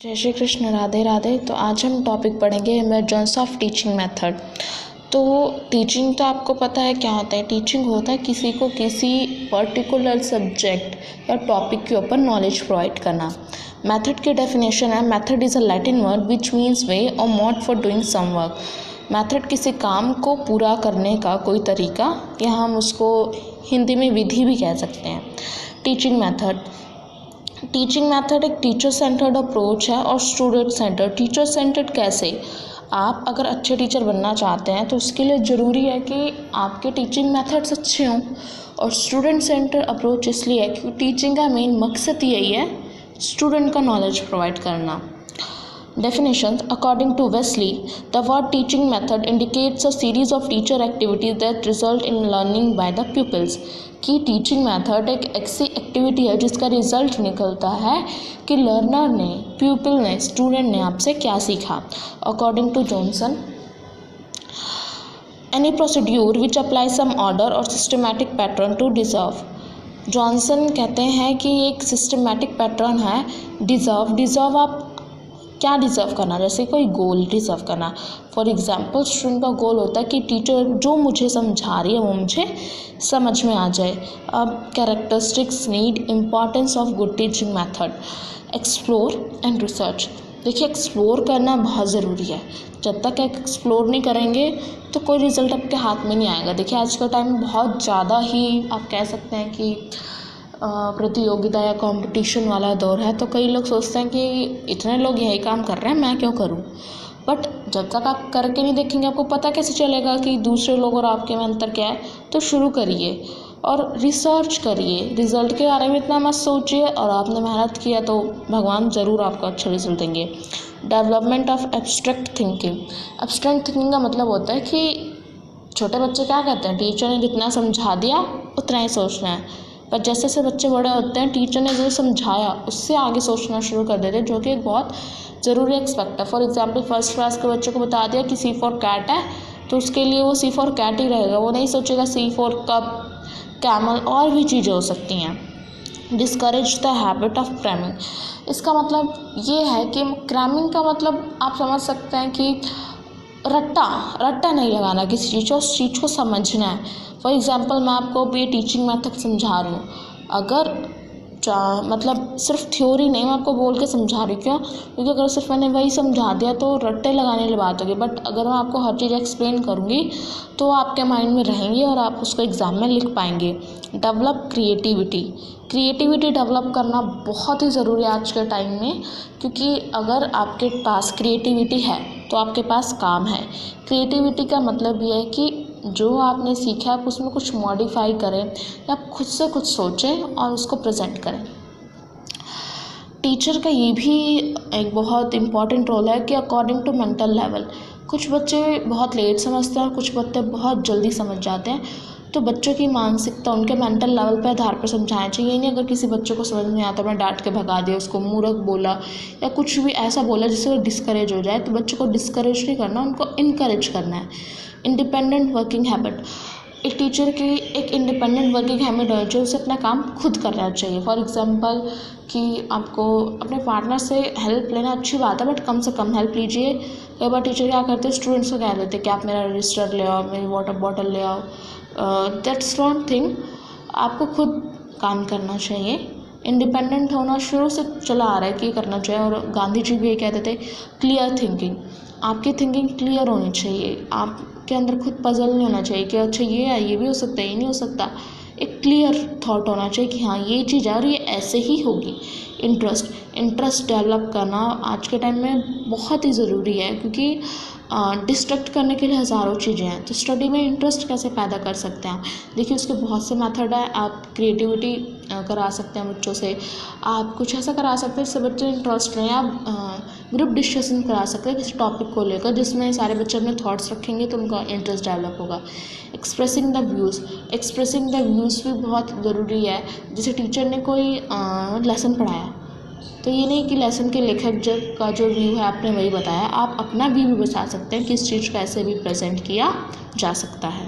जय श्री कृष्ण, राधे राधे। तो आज हम टॉपिक पढ़ेंगे इमरजेंस ऑफ टीचिंग मेथड। तो टीचिंग तो आपको पता है क्या होता है। टीचिंग होता है किसी को किसी पर्टिकुलर सब्जेक्ट या टॉपिक के ऊपर नॉलेज प्रोवाइड करना। मेथड की डेफिनेशन है, method is a Latin word which means way और mode for doing some work. Method किसी काम को पूरा करने का कोई तरीका, या हम उसको हिंदी में विधि भी कह सकते हैं। टीचिंग मेथड एक टीचर सेंटर्ड अप्रोच है और स्टूडेंट सेंटर्ड। टीचर सेंटर्ड कैसे? आप अगर अच्छे टीचर बनना चाहते हैं तो उसके लिए ज़रूरी है कि आपके टीचिंग मेथड्स अच्छे हों। और स्टूडेंट सेंटर अप्रोच इसलिए है क्योंकि टीचिंग का मेन मकसद यही है, स्टूडेंट का नॉलेज प्रोवाइड करना। Definitions. According to Wesley, the word teaching method indicates a series of teacher activities that result in learning by the pupils. कि टीचिंग मेथड एक ऐसी एक्टिविटी है जिसका रिजल्ट निकलता है कि लर्नर ने, प्यूपिल ने, स्टूडेंट ने आपसे क्या सीखा। According to Johnson, any procedure which apply some order और systematic pattern to deserve. Johnson कहते हैं कि एक सिस्टमैटिक पैटर्न है डिजर्व आप क्या डिज़र्व करना, जैसे कोई गोल डिज़र्व करना। फॉर एग्जांपल, स्टूडेंट का गोल होता है कि टीचर जो मुझे समझा रही है वो मुझे समझ में आ जाए। अब characteristics, need, importance of good teaching method. Explore and research. देखिए, एक्सप्लोर करना बहुत ज़रूरी है। जब तक एक्सप्लोर नहीं करेंगे तो कोई रिज़ल्ट आपके हाथ में नहीं आएगा। देखिए, आज का टाइम बहुत ज़्यादा ही आप कह सकते हैं कि प्रतियोगिता या कंपटीशन वाला दौर है। तो कई लोग सोचते हैं कि इतने लोग यही काम कर रहे हैं, मैं क्यों करूं। बट जब तक आप करके नहीं देखेंगे आपको पता कैसे चलेगा कि दूसरे लोग और आपके में अंतर क्या है। तो शुरू करिए और रिसर्च करिए। रिज़ल्ट के बारे में इतना मत सोचिए, और आपने मेहनत किया तो भगवान ज़रूर आपको अच्छा रिजल्ट देंगे। Development of abstract thinking. Abstract thinking का मतलब होता है कि छोटे बच्चे क्या कहते हैं, टीचर ने जितना समझा दिया उतना ही सोचना है। पर जैसे जैसे बच्चे बड़े होते हैं, टीचर ने जो समझाया उससे आगे सोचना शुरू कर देते हैं, जो कि एक बहुत ज़रूरी एक्सपेक्ट है। फॉर एग्जांपल, फर्स्ट क्लास के बच्चों को बता दिया कि C फॉर कैट है, तो उसके लिए वो C फॉर कैट ही रहेगा। वो नहीं सोचेगा C फॉर कप, कैमल, और भी चीज़ें हो सकती हैं। Discourage the habit of cramming. इसका मतलब ये है कि क्रैमिंग का मतलब आप समझ सकते हैं कि रट्टा नहीं लगाना किसी चीज़ को, उस चीज़ को समझना है। फॉर एग्ज़ाम्पल, मैं आपको भी टीचिंग मेथड समझा रही हूँ, अगर मतलब सिर्फ थ्योरी नहीं, मैं आपको बोल के समझा रही हूँ। क्यों? क्योंकि अगर सिर्फ मैंने वही समझा दिया तो रट्टे लगाने वाली बात होगी। बट अगर मैं आपको हर चीज़ एक्सप्लेन करूँगी तो आपके माइंड में रहेंगी और आप उसको एग्ज़ाम में लिख पाएंगे। डेवलप क्रिएटिविटी डेवलप करना बहुत ही ज़रूरी है आज के टाइम में, क्योंकि अगर आपके पास क्रिएटिविटी है तो आपके पास काम है। क्रिएटिविटी का मतलब ये है कि जो आपने सीखा आप उसमें कुछ मॉडिफाई करें या खुद से कुछ सोचें और उसको प्रेजेंट करें। टीचर का ये भी एक बहुत इम्पॉर्टेंट रोल है कि अकॉर्डिंग टू मेंटल लेवल, कुछ बच्चे बहुत लेट समझते हैं और कुछ बच्चे बहुत जल्दी समझ जाते हैं। तो बच्चों की मानसिकता उनके मेंटल लेवल पर आधार पर समझाना चाहिए। नहीं अगर किसी बच्चे को समझ नहीं आता, मैं डांट के भगा दिया, उसको मूर्ख बोला या कुछ भी ऐसा बोला जिससे वो डिस्करेज हो जाए, तो बच्चों को डिस्करेज नहीं करना, उनको इनकरेज करना है। Independent working habit. एक टीचर की एक इंडिपेंडेंट वर्किंग हैबिट है जो उसे अपना काम खुद करना चाहिए। फॉर एग्जांपल, कि आपको अपने पार्टनर से हेल्प लेना अच्छी बात है, बट कम से कम हेल्प लीजिए। कई बार टीचर क्या करते हैं, स्टूडेंट्स को कह देते हैं कि आप मेरा रजिस्टर ले आओ, मेरी वाटर बॉटल ले आओ। That's wrong thing. आपको खुद काम करना चाहिए। इंडिपेंडेंट होना शुरू से चला आ रहा है कि करना चाहिए। और गांधी जी भी ये कहते थे, क्लियर थिंकिंग। आपकी थिंकिंग क्लियर होनी चाहिए, आपके अंदर खुद पजल नहीं होना चाहिए कि अच्छा ये है, ये भी हो सकता है, ये नहीं हो सकता। एक क्लियर थॉट होना चाहिए कि हाँ ये चीज़ है और ये ऐसे ही होगी। इंटरेस्ट डेवलप करना आज के टाइम में बहुत ही ज़रूरी है, क्योंकि डिस्ट्रैक्ट करने के लिए हज़ारों चीज़ें हैं। तो स्टडी में इंटरेस्ट कैसे पैदा कर सकते हैं? देखिए, उसके बहुत से मेथड है। आप क्रिएटिविटी करा सकते हैं बच्चों से, आप कुछ ऐसा करा सकते हैं जिससे बच्चे इंटरेस्ट लें। आप ग्रुप डिस्कशन करा सकते हैं किसी टॉपिक को लेकर, जिसमें सारे बच्चे अपने थॉट्स रखेंगे तो उनका इंटरेस्ट डेवलप होगा। एक्सप्रेसिंग द व्यूज़ भी बहुत ज़रूरी है। जैसे टीचर ने कोई लेसन पढ़ाया, तो ये नहीं कि लेसन के लेखक का जो व्यू है आपने वही बताया, आप अपना व्यू भी बता सकते हैं कि इस चीज़ को ऐसे भी प्रेजेंट किया जा सकता है।